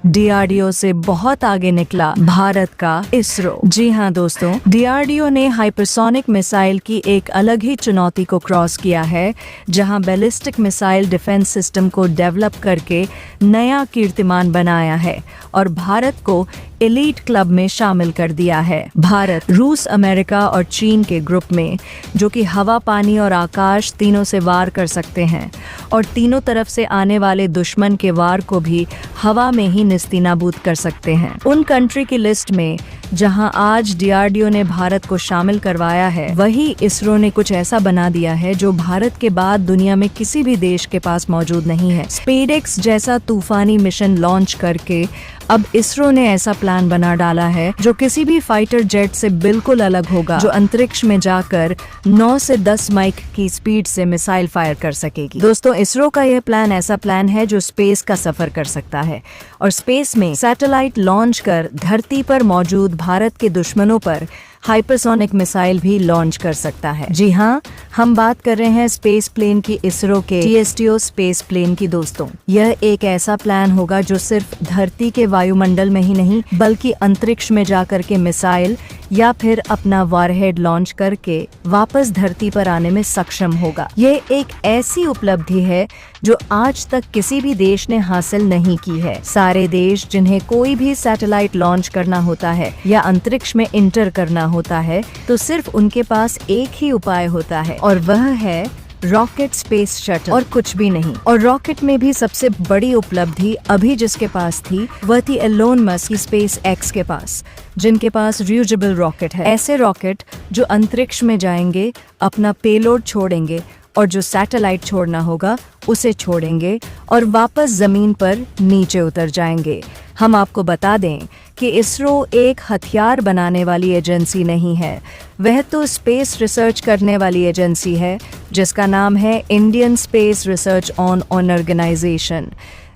DRDO से बहुत आगे निकला भारत का इसरो। जी हाँ दोस्तों, डीआरडीओ ने हाइपरसोनिक मिसाइल की एक अलग ही चुनौती को क्रॉस किया है, जहां बैलिस्टिक मिसाइल डिफेंस सिस्टम को डेवलप करके नया कीर्तिमान बनाया है और भारत को एलीट क्लब में शामिल कर दिया है। भारत रूस, अमेरिका और चीन के ग्रुप में, जो कि हवा, पानी और आकाश तीनों से वार कर सकते हैं और तीनों तरफ से आने वाले दुश्मन के वार को भी हवा में ही निस्तीनाबूद कर सकते हैं। उन कंट्री की लिस्ट में जहां आज डीआरडीओ ने भारत को शामिल करवाया है, वही इसरो ने कुछ ऐसा बना दिया है जो भारत के बाद दुनिया में किसी भी देश के पास मौजूद नहीं है। स्पेसएक्स जैसा तूफानी मिशन लॉन्च करके अब इसरो ने ऐसा प्लान बना डाला है जो किसी भी फाइटर जेट से बिल्कुल अलग होगा, जो अंतरिक्ष में जाकर 9 से 10 माइल की स्पीड से मिसाइल फायर कर सकेगी। दोस्तों, इसरो का यह प्लान ऐसा प्लान है जो स्पेस का सफर कर सकता है और स्पेस में सैटेलाइट लॉन्च कर धरती पर मौजूद भारत के दुश्मनों पर हाइपरसोनिक मिसाइल भी लॉन्च कर सकता है। जी हाँ, हम बात कर रहे हैं स्पेस प्लेन की, इसरो के टीएसटीओ स्पेस प्लेन की। दोस्तों, यह एक ऐसा प्लान होगा जो सिर्फ धरती के वायुमंडल में ही नहीं बल्कि अंतरिक्ष में जाकर के मिसाइल या फिर अपना वॉरहेड लॉन्च करके वापस धरती पर आने में सक्षम होगा। ये एक ऐसी उपलब्धि है जो आज तक किसी भी देश ने हासिल नहीं की है। सारे देश जिन्हें कोई भी सैटेलाइट लॉन्च करना होता है या अंतरिक्ष में इंटर करना होता है, तो सिर्फ उनके पास एक ही उपाय होता है और वह है रॉकेट स्पेस शटल, और कुछ भी नहीं। और रॉकेट में भी सबसे बड़ी उपलब्धि अभी जिसके पास थी वह थी एलोन मस्क की SpaceX के पास, जिनके पास रियूजेबल रॉकेट है। ऐसे रॉकेट जो अंतरिक्ष में जाएंगे, अपना पेलोड छोड़ेंगे और जो सैटेलाइट छोड़ना होगा उसे छोड़ेंगे और वापस जमीन पर नीचे उतर जाएंगे। हम आपको बता दें कि इसरो एक हथियार बनाने वाली एजेंसी नहीं है, वह तो स्पेस रिसर्च करने वाली एजेंसी है जिसका नाम है Indian space research on organisation.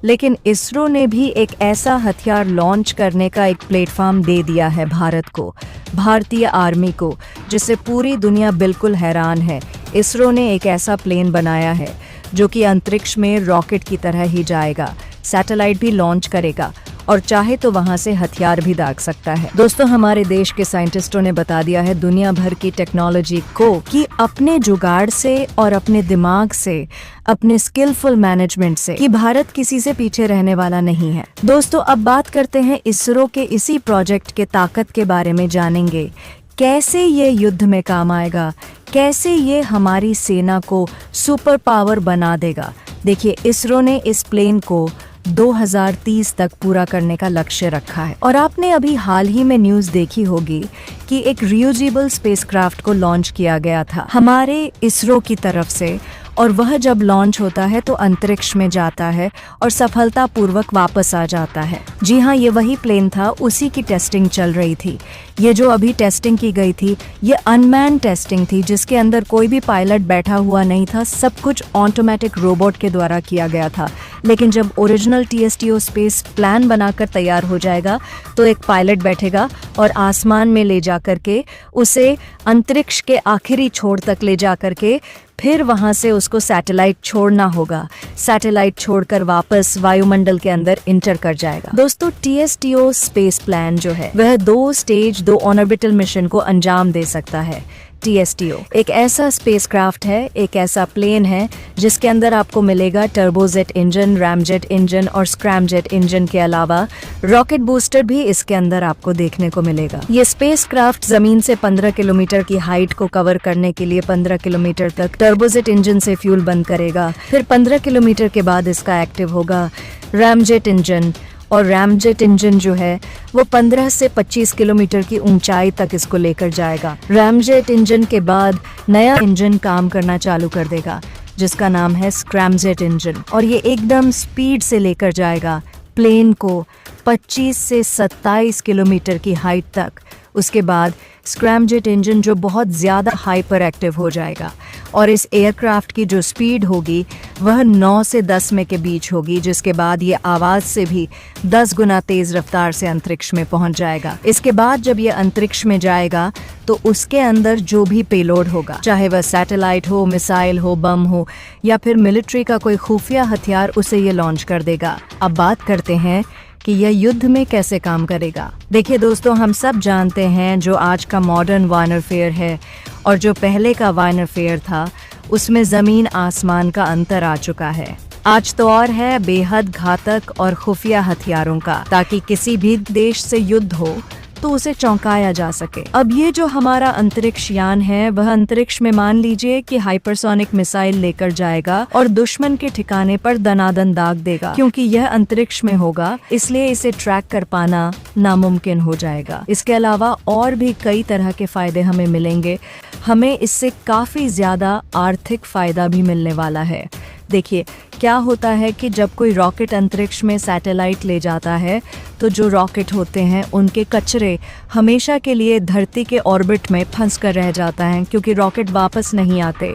लेकिन इसरो ने भी एक ऐसा हथियार लॉन्च करने का एक प्लेटफॉर्म दे दिया है भारत को, भारतीय आर्मी को, जिससे पूरी दुनिया बिल्कुल हैरान है। इसरो ने एक ऐसा प्लेन बनाया है जो कि अंतरिक्ष में रॉकेट की तरह ही जाएगा, सैटेलाइट भी लॉन्च करेगा और चाहे तो वहां से हथियार भी दाग सकता है। दोस्तों, हमारे देश के साइंटिस्टों ने बता दिया है दुनिया भर की टेक्नोलॉजी को कि अपने जुगाड़ से और अपने दिमाग से, अपने स्किलफुल मैनेजमेंट से, कि भारत किसी से पीछे रहने वाला नहीं है। दोस्तों, अब बात करते हैं इसरो के इसी प्रोजेक्ट के ताकत के बारे में। जानेंगे कैसे ये युद्ध में काम आएगा, कैसे ये हमारी सेना को सुपर पावर बना देगा। देखिए, इसरो ने इस प्लेन को 2030 तक पूरा करने का लक्ष्य रखा है और आपने अभी हाल ही में न्यूज़ देखी होगी कि एक रियूजेबल स्पेसक्राफ्ट को लॉन्च किया गया था हमारे इसरो की तरफ से, और वह जब लॉन्च होता है तो अंतरिक्ष में जाता है और सफलतापूर्वक वापस आ जाता है। जी हाँ, ये वही प्लेन था, उसी की टेस्टिंग चल रही थी। ये जो अभी टेस्टिंग की गई थी ये अनमैन टेस्टिंग थी, जिसके अंदर कोई भी पायलट बैठा हुआ नहीं था, सब कुछ ऑटोमेटिक रोबोट के द्वारा किया गया था। लेकिन जब ओरिजिनल टीएसटीओ स्पेस प्लान बनाकर तैयार हो जाएगा तो एक पायलट बैठेगा और आसमान में ले जा करके उसे अंतरिक्ष के आखिरी छोर तक ले जा करके फिर वहां से उसको सैटेलाइट छोड़ना होगा। सैटेलाइट छोड़कर वापस वायुमंडल के अंदर इंटर कर जाएगा। दोस्तों, टीएसटीओ स्पेस प्लान जो है वह 2 स्टेज 2 ऑर्बिटल मिशन को अंजाम दे सकता है। टीएसटीओ एक ऐसा स्पेसक्राफ्ट है, एक ऐसा प्लेन है जिसके अंदर आपको मिलेगा टर्बोजेट इंजन, रैमजेट इंजन और स्क्रैमजेट इंजन के अलावा रॉकेट बूस्टर भी इसके अंदर आपको देखने को मिलेगा। ये स्पेसक्राफ्ट जमीन से 15 किलोमीटर की हाइट को कवर करने के लिए 15 किलोमीटर तक टर्बोजेट इंजन से फ्यूल बंद करेगा। फिर 15 किलोमीटर के बाद इसका एक्टिव होगा रैमजेट इंजन, और रैमजेट इंजन जो है वो 15 से 25 किलोमीटर की ऊंचाई तक इसको लेकर जाएगा। रैमजेट इंजन के बाद नया इंजन काम करना चालू कर देगा जिसका नाम है स्क्रैमजेट इंजन, और ये एकदम स्पीड से लेकर जाएगा प्लेन को 25 से 27 किलोमीटर की हाइट तक। उसके बाद स्क्रैमजेट इंजन जो बहुत ज़्यादा हाइपर एक्टिव हो जाएगा और इस एयरक्राफ्ट की जो स्पीड होगी वह 9 से 10 में के बीच होगी, जिसके बाद ये आवाज़ से भी 10 गुना तेज़ रफ्तार से अंतरिक्ष में पहुंच जाएगा। इसके बाद जब ये अंतरिक्ष में जाएगा तो उसके अंदर जो भी पेलोड होगा, चाहे वह सैटेलाइट हो, मिसाइल हो, बम हो या फिर मिलिट्री का कोई खुफिया हथियार, उसे ये लॉन्च कर देगा। अब बात करते हैं कि यह युद्ध में कैसे काम करेगा। देखिए दोस्तों, हम सब जानते हैं जो आज का मॉडर्न वारफेयर है और जो पहले का वारफेयर था, उसमें जमीन आसमान का अंतर आ चुका है। आज तो और है बेहद घातक और खुफिया हथियारों का, ताकि किसी भी देश से युद्ध हो तो उसे चौंकाया जा सके। अब ये जो हमारा अंतरिक्ष यान है, वह अंतरिक्ष में मान लीजिए कि हाइपरसोनिक मिसाइल लेकर जाएगा और दुश्मन के ठिकाने पर दनादन दाग देगा। क्योंकि यह अंतरिक्ष में होगा, इसलिए इसे ट्रैक कर पाना नामुमकिन हो जाएगा। इसके अलावा और भी कई तरह के फायदे हमें मिलेंगे। हमें इससे काफी ज्यादा आर्थिक फायदा भी मिलने वाला है। देखिए, क्या होता है कि जब कोई रॉकेट अंतरिक्ष में सैटेलाइट ले जाता है, तो जो रॉकेट होते हैं उनके कचरे हमेशा के लिए धरती के ऑर्बिट में फंस कर रह जाता है, क्योंकि रॉकेट वापस नहीं आते।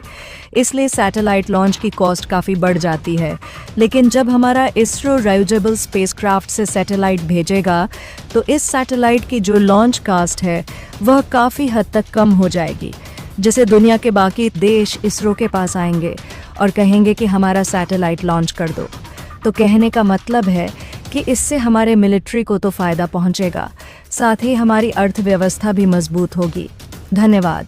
इसलिए सैटेलाइट लॉन्च की कॉस्ट काफ़ी बढ़ जाती है। लेकिन जब हमारा इसरो रियूजेबल स्पेसक्राफ्ट से सैटेलाइट भेजेगा, तो इस सैटेलाइट की जो लॉन्च कास्ट है वह काफ़ी हद तक कम हो जाएगी। जैसे दुनिया के बाकी देश इसरो के पास आएंगे और कहेंगे कि हमारा सैटेलाइट लॉन्च कर दो। तो कहने का मतलब है कि इससे हमारे मिलिट्री को तो फ़ायदा पहुंचेगा, साथ ही हमारी अर्थव्यवस्था भी मजबूत होगी। धन्यवाद।